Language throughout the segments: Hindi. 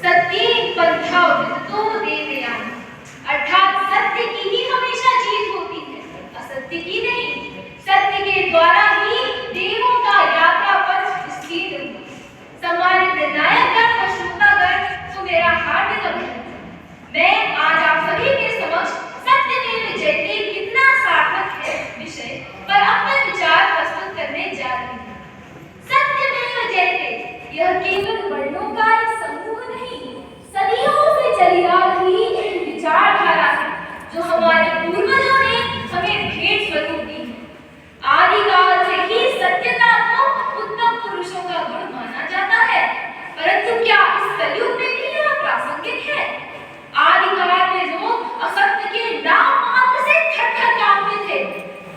सत्य पंथा विदतो देवयानी, अर्थात सत्य की ही हमेशा जीत होती है, असत्य की नहीं। सत्य के द्वारा ही देवों का यात्रा पथ विस्तीर्ण हुआ। सम्मानित नायकगण व श्रोतागण, तो मेरा हार्दिक अभिनंदन। मैं आज आप सभी के समक्ष सत्यमेव जयते कितना सार्थक है विषय पर अपने विचार प्रस्तुत करने जा रही हूँ। सत्यमेव जयते यह केवल वर्णों का एक समूह नहीं, सदियों से चली आ रही एक विचारधारा है जो हमारे पूर्वजों ने हमें भेंट स्वरूप दी है। आदिकाल से ही सत्यता को उत्तम पुरुषों का गुण माना जाता है, परंतु क्या इस कलयुग में भी यह प्रासंगिक है? आदिकाल में लोग असत्य के नाम मात्र से थर-थर कांपते थे,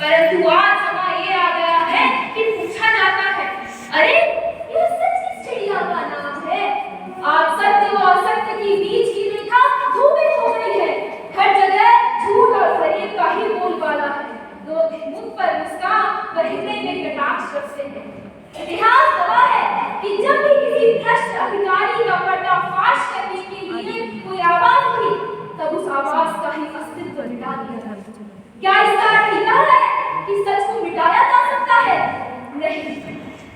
परंतु आज समय ये आ गया है कि पूछा जाता है, अरे यह सच किस चिड़िया का नाम है? आज सत्य व असत्य के बीच की रेखा धूमिल हो गई है। हर जगह झूठ और फरेब का ही बोलबाला है। लोग मुंह पर मुस्कान व हृदय में कटाक्ष रखते हैं। इतिहास गवाह है कि जब भी किसी भ्रष्ट अधिकारी का पर्दाफाश करने के लिए कोई आवाज हुई, तब उस आवाज का ही अस्तित्व मिटा दिया जाता है। क्या इसका अर्थ यह है कि सच को मिटाया जा सकता है? नहीं,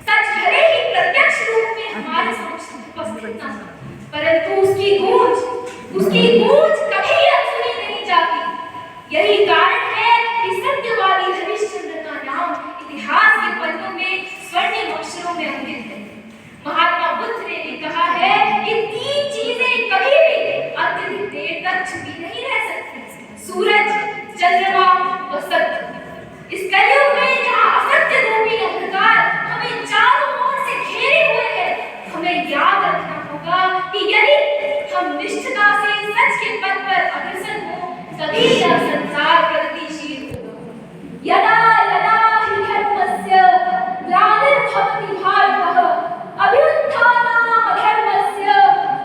सच भले ही प्रत्यक्ष रूप में हमारे समक्ष उपस्थित न हो, परंतु उसकी गूंज कभी अनसुनी नहीं जाती। यही कारण है कि सत्यवादी हरिश्चंद्र का नाम इतिहास के पन्नों में स्वर्णिम अक्षरों में अंकित है। महात्मा बुद्ध ने भी कहा है कि तीन चीजें कभी भी अत्यधिक देर तक छुपी नहीं रह सकती: सूरज, चंद्रमा और सत्य। इस कलयुग में जहाँ असत्य रूपी अंधकार हमें चारों ओर से घेरे हुए है, हमें याद रखना होगा कि यदि हम निष्ठता से सच के पथ पर अग्रसर हो, तभी यह संसार प्रगतिशील होगा। यदा यदा हि धर्मस्य ग्लानिर्भवति भारतः, अभ्युत्थानम् अधर्मस्य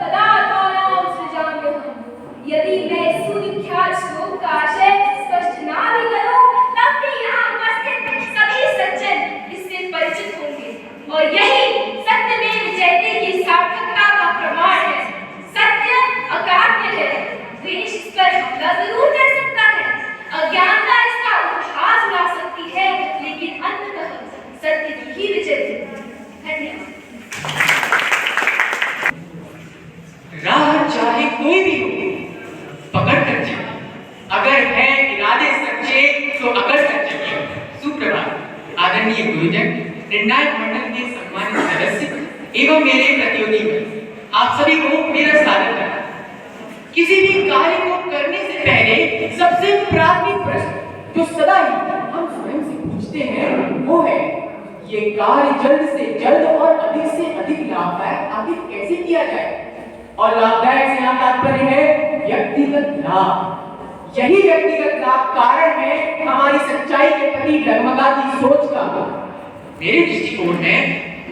तदात्मानं सृजाम्यहम्। यदि मैं सुविख्यात श्लोक का आशय स्पष्ट ना भी करूं, तब भी यहाँ उपस्थित सभी सज्जन इससे परिचित होंगे, और यही सत्यमेव जयते की सार्थकता का प्रमाण है। सत्य अकाट्य है, द्वेष इस पर हमला जरूर कर सकता है, अज्ञानता इसका उपहास उड़ा सकती है, लेकिन अंततः सत्य की ही विजय होगी। धन्यवाद। राह चाहे कोई भी हो, पकड़ कर चलिए। अगर है इरादे सच्चे तो अकड़ कर चलिए। सुप्रभात आदरणीय गुरुजन, निर्णायक मंडल के सम्मानित सदस्य एवं मेरे प्रतियोगी, आप सभी को मेरा स्वागत है। किसी भी कार्य को करने से पहले सबसे प्राथमिक प्रश्न जो सदा ही हम स्वयं से पूछते हैं वो है, ये कार्य जल्द से जल्द और अधिक से अधिक लाभदायक आखिर कैसे किया जाए? और लाभदायक से यहाँ तात्पर्य है व्यक्तिगत लाभ। यही व्यक्तिगत लाभ कारण है हमारी सच्चाई के प्रति डगमगाती सोच का। मेरे दृष्टिकोण में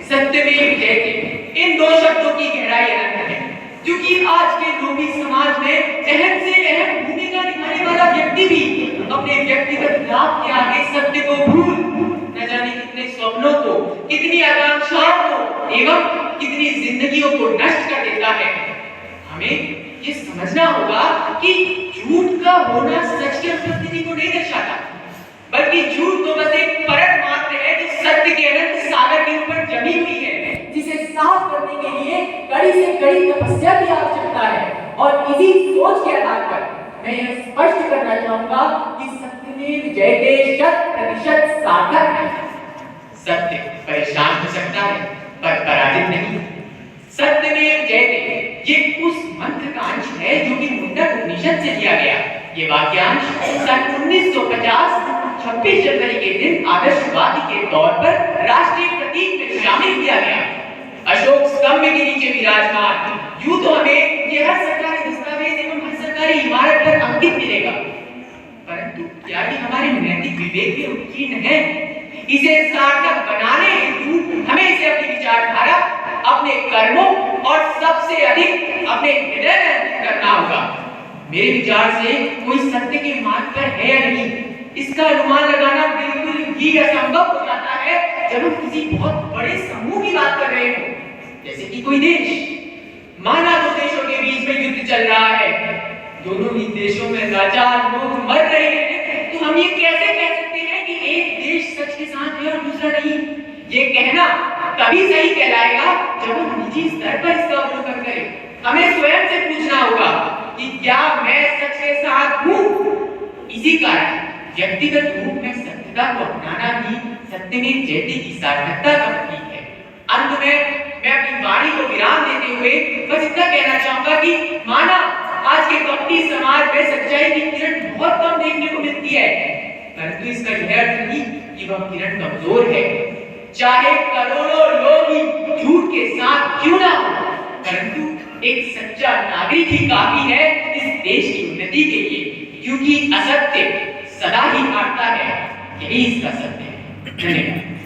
सत्यमेव जयते इन दो शब्दों की गहराई अनंत है, क्योंकि आज के लोभी समाज में अहम से अहम भूमिका निभाने वाला व्यक्ति भी अपने व्यक्तिगत लाभ के आगे सत्य को भूल न जाने कितने स्वप्नों को, कितनी आकांक्षाओं को एवं कितनी जिंदगियों को नष्ट कर देता है। हमें ये समझना होगा कि झूठ का होना सच की उपस्थिति को नहीं दर्शाता, बल्कि झूठ तो बस एक परत मात्र है जो सत्य के अनंत सागर के ऊपर जमी हुई है, जिसे साफ करने के लिए कड़ी से कड़ी तपस्या की आवश्यकता है। और इसी सोच के आधार पर मैं यह स्पष्ट करना चाहूंगा कि सत्यमेव जयते 100% सार्थक है। सत्य परेशान हो सकता है पर पराजित नहीं। सत्यमेव जयते ये उस मंत्र का अंश है जो कि मुंडक उपनिषद से लिया गया। ये वाक्यांश सन 1950 26 जनवरी के दिन आदर्शवादी के तौर पर राष्ट्रीय प्रतीक में शामिल किया गया। अशोक स्तंभ के नीचे विराजमान। यूं तो हमें ये हर सरकारी दस्तावेज एवं हर सरकारी इमारत पर अंकित मिलेगा, परंतु क्या ये हमारे नैतिक विवेक में उत्कीर्ण है? इसे सार्थक बनाने हेतु हमें इसे अपनी विचारधारा, अपने कर्मों और सबसे अधिक अपने हृदय में करना होगा। मेरे विचार से कोई सत्य के मार्ग पर है या नहीं, इसका अनुमान लगाना बिल्कुल ही असंभव हो जाता है जब हम किसी बहुत बड़े समूह की बात कर रहे हो, जैसे कि कोई देश। माना दो देशों के बीच में युद्ध चल रहा है, दोनों ही देशों में लाचार लोग मर रहे हैं, तो हम ये कैसे कह सकते हैं कि एक देश सच के साथ है और दूसरा नहीं? ये कहना तभी सही कहलाएगा जब हम निजी स्तर पर इसका अवलोकन करें। हमें स्वयं से पूछना होगा कि क्या मैं सच के साथ हूं? इसी कारण व्यक्तिगत रूप में सत्यता को अपनाना भी सत्यमेव जयते की सार्थकता का प्रतीक है। अंत में मैं अपनी वाणी को विराम देते हुए बस इतना कहना चाहूंगा कि माना आज के कपटी समाज में सच्चाई की किरण बहुत कम देखने को मिलती है, परंतु इसका यह अर्थ नहीं कि वह किरण कमजोर है। चाहे करोड़ों लोग ही झूठ के साथ क्यों ना हो, परंतु एक सच्चा नागरिक ही काफी है इस देश की उन्नति के लिए, क्योंकि असत्य सदा ही हारता है। यही इसका सत्य है। धन्यवाद।